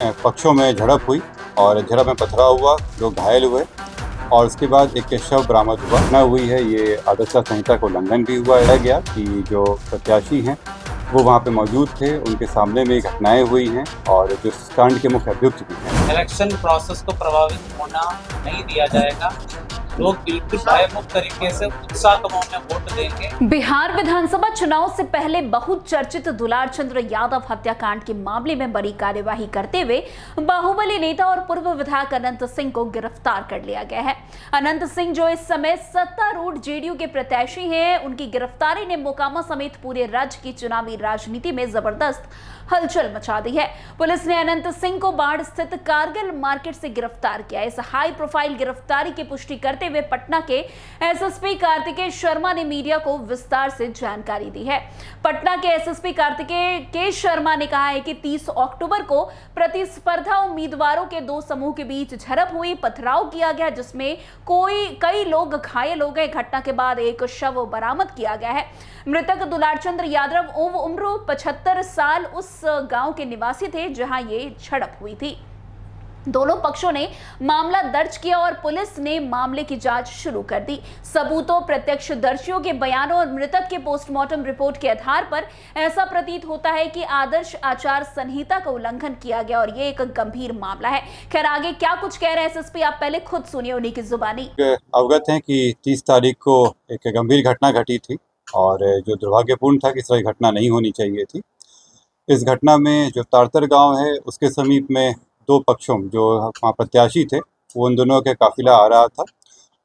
पक्षों में झड़प हुई और झड़प में पथराव हुआ, लोग घायल हुए और उसके बाद एक शव बरामद हुआ। घटना हुई है, ये आदर्श संहिता का उल्लंघन भी हुआ है गया कि जो प्रत्याशी हैं वो वहाँ पे मौजूद थे, उनके सामने में घटनाएं हुई हैं और जो कांड के मुख्य अभियुक्त भी हैं। इलेक्शन प्रोसेस को प्रभावित होना नहीं दिया जाएगा। लोग बिल्कुल भयमुक्त तरीके से उत्साह में वोट देंगे। बिहार विधानसभा चुनाव से पहले बहुचर्चित दुलार चंद्र यादव हत्याकांड के मामले में बड़ी कार्यवाही करते हुए बाहुबली नेता और पूर्व विधायक अनंत सिंह को गिरफ्तार कर लिया गया है। अनंत सिंह जो इस समय सत्तारूढ़ जेडीयू के प्रत्याशी हैं, उनकी गिरफ्तारी ने मोकामा समेत पूरे राज्य की चुनावी राजनीति में जबरदस्त हलचल मचा दी है। पुलिस ने अनंत सिंह को बाढ़ स्थित कारगिल मार्केट से गिरफ्तार किया। इस हाई प्रोफाइल गिरफ्तारी की पुष्टि करते हुए पटना के एसएसपी कार्तिकेय शर्मा ने मीडिया को विस्तार से जानकारी दी है। पटना के एसएसपी कार्तिकेय शर्मा ने कहा है कि 30 अक्टूबर को प्रतिस्पर्धा उम्मीदवारों के दो समूह के बीच झड़प हुई, पथराव किया गया, जिसमें कई लोग घायल हो गए। घटना के बाद एक शव बरामद किया गया है। मृतक दुलारचंद्र यादव उम्र 75 साल उस गांव के निवासी थे जहां ये झड़प हुई थी। दोनों पक्षों ने मामला दर्ज किया और पुलिस ने मामले की जांच शुरू कर दी। सबूतों, प्रत्यक्षदर्शियों के बयानों और मृतक के पोस्टमार्टम रिपोर्ट के आधार पर ऐसा प्रतीत होता है कि आदर्श आचार संहिता का उल्लंघन किया गया और ये एक गंभीर मामला है। खैर, आगे क्या कुछ कह रहे हैं एसएसपी, आप पहले खुद सुनिए उन्हीं की जुबानी। अवगत हैं कि 30 तारीख को एक गंभीर घटना घटी थी और जो दुर्भाग्यपूर्ण था कि इस तरह घटना नहीं होनी चाहिए थी। इस घटना में जो तारतर गांव है उसके समीप में दो पक्षों जो वहाँ प्रत्याशी थे, वो उन दोनों के काफिला आ रहा था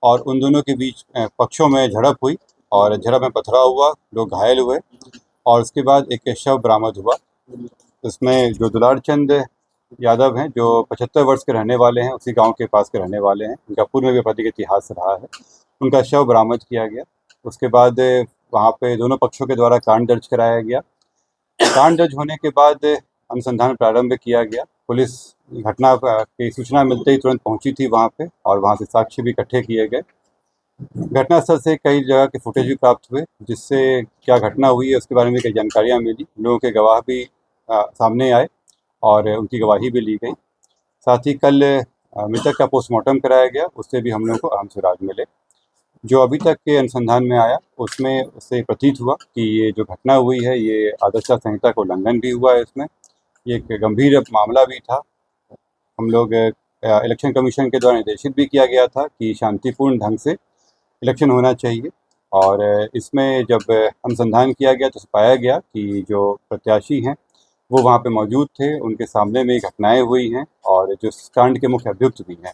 और उन दोनों के बीच पक्षों में झड़प हुई और झड़प में पथराव हुआ, लोग घायल हुए और उसके बाद एक शव बरामद हुआ। उसमें जो दुलारचंद यादव हैं, जो 75 वर्ष के रहने वाले हैं, उसी गांव के पास के रहने वाले हैं, उनका पूर्व में भी आपराधिक इतिहास रहा है, उनका शव बरामद किया गया। उसके बाद वहाँ पे दोनों पक्षों के द्वारा कांड दर्ज कराया गया। कांड दर्ज होने के बाद अनुसंधान प्रारंभ किया गया। पुलिस घटना की सूचना मिलते ही तुरंत पहुंची थी वहां पे और वहां से साक्ष्य भी इकट्ठे किए गए। घटनास्थल से कई जगह के फुटेज भी प्राप्त हुए, जिससे क्या घटना हुई है उसके बारे में कई जानकारियां मिली। लोगों के गवाह भी सामने आए और उनकी गवाही भी ली गई। साथ ही कल मृतक का पोस्टमार्टम कराया गया, उससे भी हम लोगों को अहम सुराग मिले। जो अभी तक के अनुसंधान में आया उसमें उससे प्रतीत हुआ कि ये जो घटना हुई है ये आदर्श संहिता का उल्लंघन भी हुआ है। इसमें ये एक गंभीर मामला भी था। हम लोग इलेक्शन कमीशन के द्वारा निर्देशित भी किया गया था कि शांतिपूर्ण ढंग से इलेक्शन होना चाहिए और इसमें जब अनुसंधान किया गया तो पाया गया कि जो प्रत्याशी हैं वो वहाँ पे मौजूद थे, उनके सामने में घटनाएं हुई हैं और जो कांड के मुख्य अभियुक्त भी हैं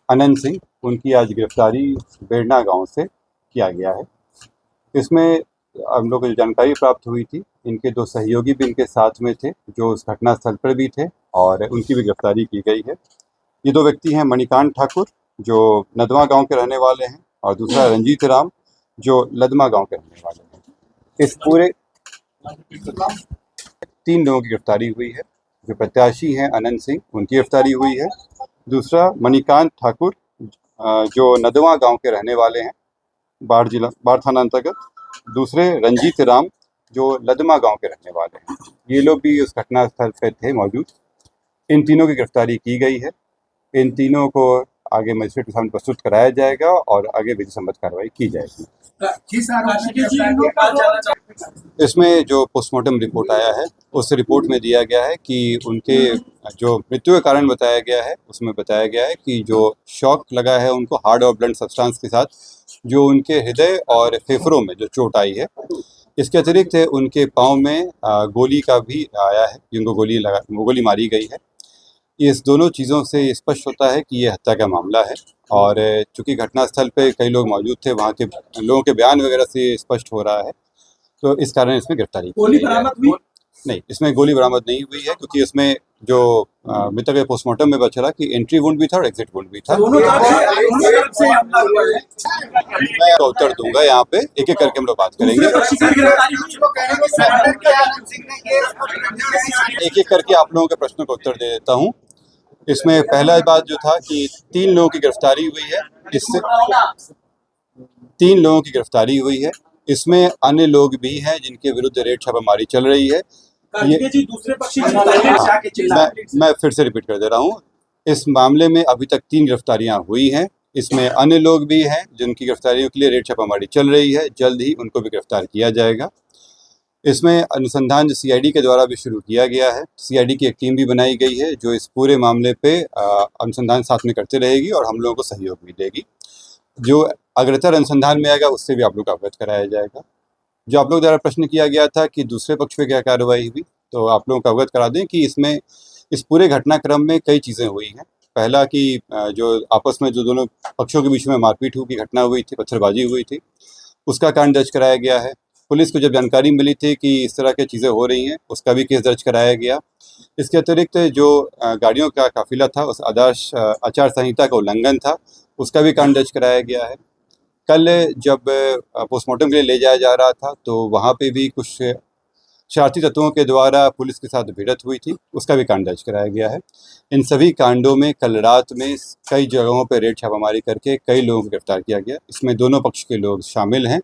अनंत सिंह, उनकी आज गिरफ्तारी बेड़ना गांव से किया गया है। इसमें हम लोग को जानकारी प्राप्त हुई थी, इनके दो सहयोगी भी इनके साथ में थे जो उस घटना स्थल पर भी थे और उनकी भी गिरफ्तारी की गई है। ये दो व्यक्ति हैं मणिकांत ठाकुर जो नदवा गांव के रहने वाले हैं और दूसरा रंजीत राम जो लदमा गांव के रहने वाले हैं। इस पूरे 3 लोगों की गिरफ्तारी हुई है। जो प्रत्याशी हैं अनंत सिंह, उनकी गिरफ्तारी हुई है। दूसरा मणिकांत ठाकुर जो नदवा गांव के रहने वाले हैं, बाढ़ थाना अंतर्गत। दूसरे रंजीत राम जो लदमा गांव के रहने वाले हैं। ये लोग भी उस घटना स्थल पर थे मौजूद। इन तीनों की गिरफ्तारी की गई है। इन तीनों को आगे मजिस्ट्रेट के सामने प्रस्तुत कराया जाएगा और आगे विधि सम्मत कार्रवाई की जाएगी। इसमें जो पोस्टमार्टम रिपोर्ट आया है उस रिपोर्ट में दिया गया है कि उनके जो मृत्यु का कारण बताया गया है उसमें बताया गया है कि जो शॉक लगा है उनको हार्ड और ब्लंट सब्सटेंस के साथ, जो उनके हृदय और फेफड़ों में जो चोट आई है। इसके अतिरिक्त उनके पाँव में गोली का भी आया है, जिनको गोली मारी गई है। इस दोनों चीज़ों से स्पष्ट होता है कि ये हत्या का मामला है और चूंकि घटनास्थल पे कई लोग मौजूद थे, वहाँ के लोगों के बयान वगैरह से स्पष्ट हो रहा है, तो इस कारण इसमें गिरफ्तारी गोली बरामद हुई? नहीं, इसमें गोली बरामद नहीं हुई है क्योंकि इसमें जो मृतक के पोस्टमार्टम में बचा रहा कि एंट्री वुंड भी था और एग्जिट वुंड भी था। मैं उत्तर दूंगा यहाँ पे, एक एक करके हम लोग बात करेंगे। एक एक करके आप लोगों के प्रश्नों का उत्तर दे देता हूँ। इसमें पहला बात जो था कि 3 लोगों की गिरफ्तारी हुई है। इससे 3 लोगों की गिरफ्तारी हुई है। इसमें अन्य लोग भी हैं जिनके विरुद्ध रेड छापामारी चल रही है। कार्तिकेय जी दूसरे पक्षी की मैं फिर से रिपीट कर दे रहा हूँ। इस मामले में अभी तक 3 गिरफ्तारियां हुई हैं। इसमें अन्य लोग भी हैं जिनकी गिरफ्तारियों के लिए रेड छापामारी चल रही है। जल्द ही उनको भी गिरफ्तार किया जाएगा। इसमें अनुसंधान जो सीआईडी के द्वारा भी शुरू किया गया है। सीआईडी की एक टीम भी बनाई गई है जो इस पूरे मामले पे अनुसंधान साथ में करते रहेगी और हम लोगों को सहयोग भी देगी। जो अग्रतर अनुसंधान में आएगा उससे भी आप लोग को अवगत कराया जाएगा। जो आप लोग द्वारा प्रश्न किया गया था कि दूसरे पक्ष पे क्या कार्रवाई हुई, तो आप लोगों को अवगत करा दें कि इसमें इस पूरे घटनाक्रम में कई चीज़ें हुई हैं। पहला कि जो आपस में जो दोनों पक्षों के बीच में मारपीट की घटना हुई थी, पत्थरबाजी हुई थी, उसका कांड दर्ज कराया गया है। पुलिस को जब जानकारी मिली थी कि इस तरह की चीज़ें हो रही हैं, उसका भी केस दर्ज कराया गया। इसके अतिरिक्त जो गाड़ियों का काफिला था, उस आदर्श आचार संहिता का उल्लंघन था, उसका भी कांड दर्ज कराया गया है। कल जब पोस्टमार्टम के लिए ले जाया जा रहा था तो वहाँ पे भी कुछ शरारती तत्वों के द्वारा पुलिस के साथ भिड़ंत हुई थी, उसका भी कांड दर्ज कराया गया है। इन सभी कांडों में कल रात में कई जगहों पर रेड छापामारी करके कई लोगों को गिरफ्तार किया गया। इसमें दोनों पक्ष के लोग शामिल हैं।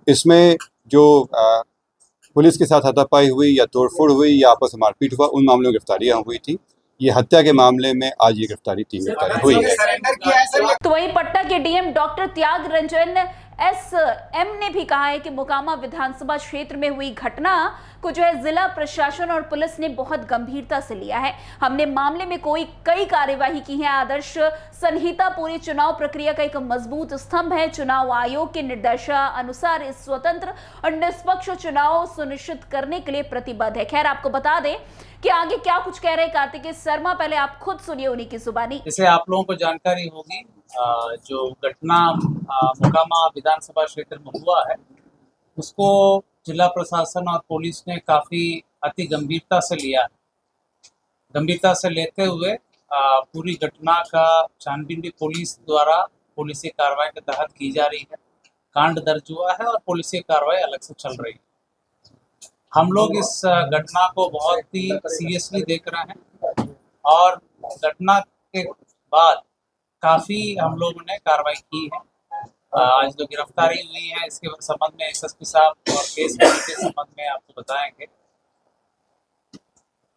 इसमें जो पुलिस के साथ हाथापाई हुई या तोड़फोड़ हुई या आपस में मारपीट हुआ, उन मामलों में गिरफ्तारियां हुई थी। ये हत्या के मामले में आज ये गिरफ्तारी 3 गिरफ्तारी हुई है। तो वहीं पटना के डीएम डॉक्टर त्याग रंजन एसएम ने भी कहा है कि मोकामा विधानसभा क्षेत्र में हुई घटना को जो है जिला प्रशासन और पुलिस ने बहुत गंभीरता से लिया है। हमने मामले में कई कार्यवाही की है। आदर्श संहिता पूरी चुनाव प्रक्रिया का एक मजबूत स्तंभ है। चुनाव आयोग के निर्देशानुसार इस स्वतंत्र और निष्पक्ष चुनाव सुनिश्चित करने के लिए प्रतिबद्ध है। खैर, आपको बता दें कि आगे क्या कुछ कह रहे कार्तिकेय शर्मा, पहले आप खुद सुनिए उन्हीं की जुबानी। जैसे आप लोगों को जानकारी होगी, जो घटना मोकामा विधानसभा क्षेत्र में हुआ है, उसको जिला प्रशासन और पुलिस ने काफ़ी अति गंभीरता से लिया है। गंभीरता से लेते हुए पूरी घटना का छानबीन भी पुलिस द्वारा पुलिसी कार्रवाई के तहत की जा रही है। कांड दर्ज हुआ है और पुलिसी कार्रवाई अलग से चल रही है। हम लोग इस घटना को बहुत ही सीरियसली देख रहे हैं और घटना के बाद काफ़ी हम लोगों ने कार्रवाई की है। आज जो गिरफ्तारी हुई है इसके संबंध में एसएसपी साहब और केस के संबंध में आपको बताएंगे।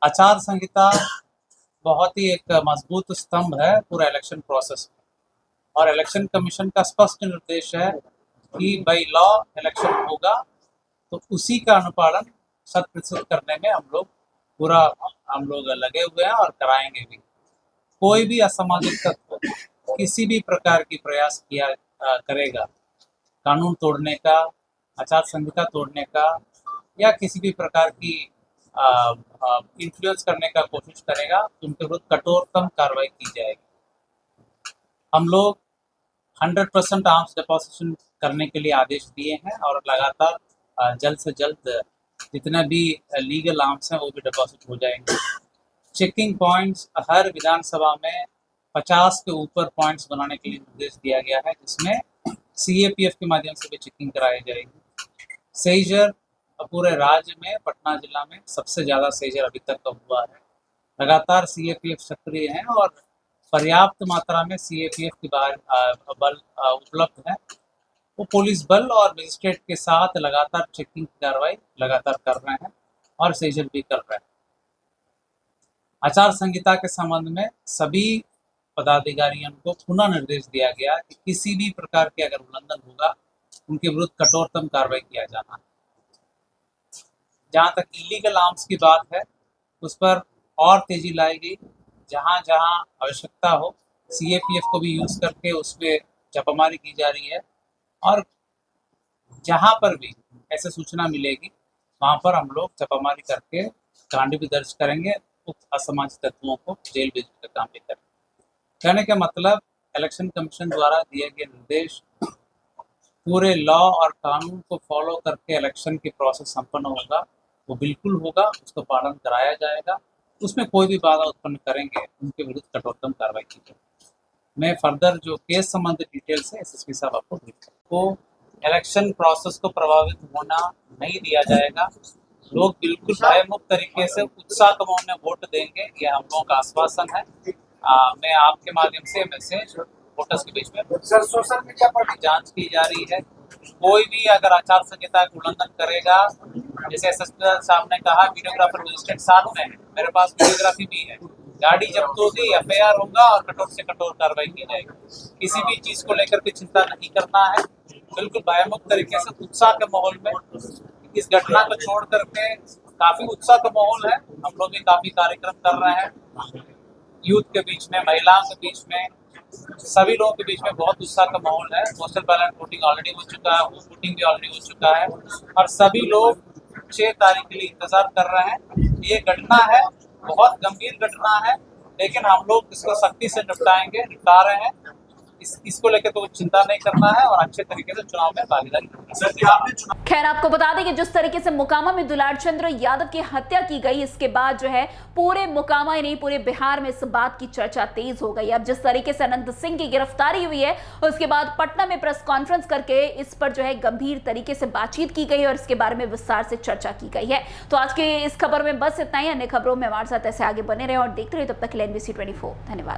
आचार संहिता बहुत ही एक मजबूत स्तंभ है पूरा इलेक्शन प्रोसेस में, और इलेक्शन कमीशन का स्पष्ट निर्देश है कि बाई लॉ इलेक्शन होगा तो उसी का अनुपालन 100% करने में हम लोग लगे हुए हैं और कराएंगे भी। कोई भी असामाजिक तत्व किसी भी प्रकार की प्रयास किया करेगा कानून तोड़ने का, आचार संहिता तोड़ने का या किसी भी प्रकार की इन्फ्लुएंस करने का कोशिश करेगा तो उनके विरुद्ध कठोरतम कार्रवाई की जाएगी। हम लोग 100% आर्म्स डिपॉजिशन करने के लिए आदेश दिए हैं और लगातार जल्द से जल्द जितने भी लीगल आर्म्स हैं वो भी डिपॉजिट हो जाएंगे। चेकिंग पॉइंट्स हर विधानसभा में 50 के ऊपर पॉइंट्स बनाने के लिए निर्देश दिया गया है, जिसमें सीएपीएफ के माध्यम से भी चेकिंग कराई जाएगी। सेजर पूरे राज्य में पटना जिला में सबसे ज़्यादा सेजर अभी तक का हुआ है। लगातार सीएपीएफ सक्रिय हैं और पर्याप्त मात्रा में सीएपीएफ की बल उपलब्ध है। वो पुलिस बल और मजिस्ट्रेट के साथ लगातार चेकिंग की कार्रवाई लगातार कर रहे हैं और सेजर भी कर रहे हैं। आचार संहिता के संबंध में सभी पदाधिकारियों को पुनः निर्देश दिया गया कि किसी भी प्रकार के अगर उल्लंघन होगा उनके विरुद्ध कठोरतम कार्रवाई किया जाना है। जहाँ तक इलीगल आर्म्स की बात है उस पर और तेजी लाई गई। जहाँ जहाँ आवश्यकता हो सीएपीएफ को भी यूज़ करके उस पर छापामारी की जा रही है और जहाँ पर भी ऐसे सूचना मिलेगी वहाँ पर हम लोग छापामारी करके कांड भी दर्ज करेंगे, असामाजिक तत्वों को जेल भेजने का काम भी करेंगे। कहने का मतलब इलेक्शन कमीशन द्वारा दिए गए निर्देश पूरे लॉ और कानून को फॉलो करके इलेक्शन की प्रोसेस संपन्न होगा, वो बिल्कुल होगा, उसका पालन कराया जाएगा। उसमें कोई भी बाधा उत्पन्न करेंगे उनके विरुद्ध कठोरतम कार्रवाई की जाएगी। मैं फर्दर जो केस संबंधित डिटेल्स है एसएसपी साहब आपको को इलेक्शन प्रोसेस को प्रभावित होना नहीं दिया जाएगा। लोग बिल्कुल भयमुक्त तरीके से उत्साह के माहौल में वोट देंगे, ये हम लोगों का आश्वासन है। मैं आपके माध्यम से मैसेज वोटर्स के बीच में सोशल मीडिया पर भी जांच की जा रही है। कोई भी अगर आचार संहिता का उल्लंघन करेगा जैसे एसएसपी साहब ने कहा वीडियोग्राफर मजिस्ट्रेट साथ में है, मेरे पास वीडियोग्राफी भी है। गाड़ी जब्त होगी, एफआईआर होगा और कठोर से कठोर कार्रवाई की जाएगी। किसी भी चीज को लेकर के चिंता नहीं करना है, बिल्कुल भयमुक्त तरीके से उत्साह के माहौल में इस घटना को छोड़ करके काफी उत्साह का माहौल है। हम लोग भी काफी कार्यक्रम कर रहे हैं, यूथ के बीच में, महिलाओं के बीच में, सभी लोगों के बीच में बहुत उत्साह का माहौल है। पोस्टल बैलेट वोटिंग ऑलरेडी हो चुका है, वोटिंग भी ऑलरेडी हो चुका है और सभी लोग 6 तारीख के लिए इंतजार कर रहे हैं। ये घटना है, बहुत गंभीर घटना है, लेकिन हम लोग इसको सख्ती से निपटा रहे हैं। इसको लेकर तो चिंता नहीं करना है और अच्छे तरीके से चुनाव में भागीदारी करनी है। खैर, आपको बता दें कि जिस तरीके से मोकामा में दुलारचंद्र यादव की हत्या की गई, इसके बाद जो है पूरे मोकामा ही नहीं पूरे बिहार में इस बात की चर्चा तेज हो गई। अब जिस तरीके से अनंत सिंह की गिरफ्तारी हुई है, उसके बाद पटना में प्रेस कॉन्फ्रेंस करके इस पर जो है गंभीर तरीके से बातचीत की गई और इसके बारे में विस्तार से चर्चा की गई है। तो आज के इस खबर में बस इतना ही। अन्य खबरों में हमारे साथ ऐसे आगे बने रहे और देखते रहे। तब तक के लिए NBC 24 धन्यवाद।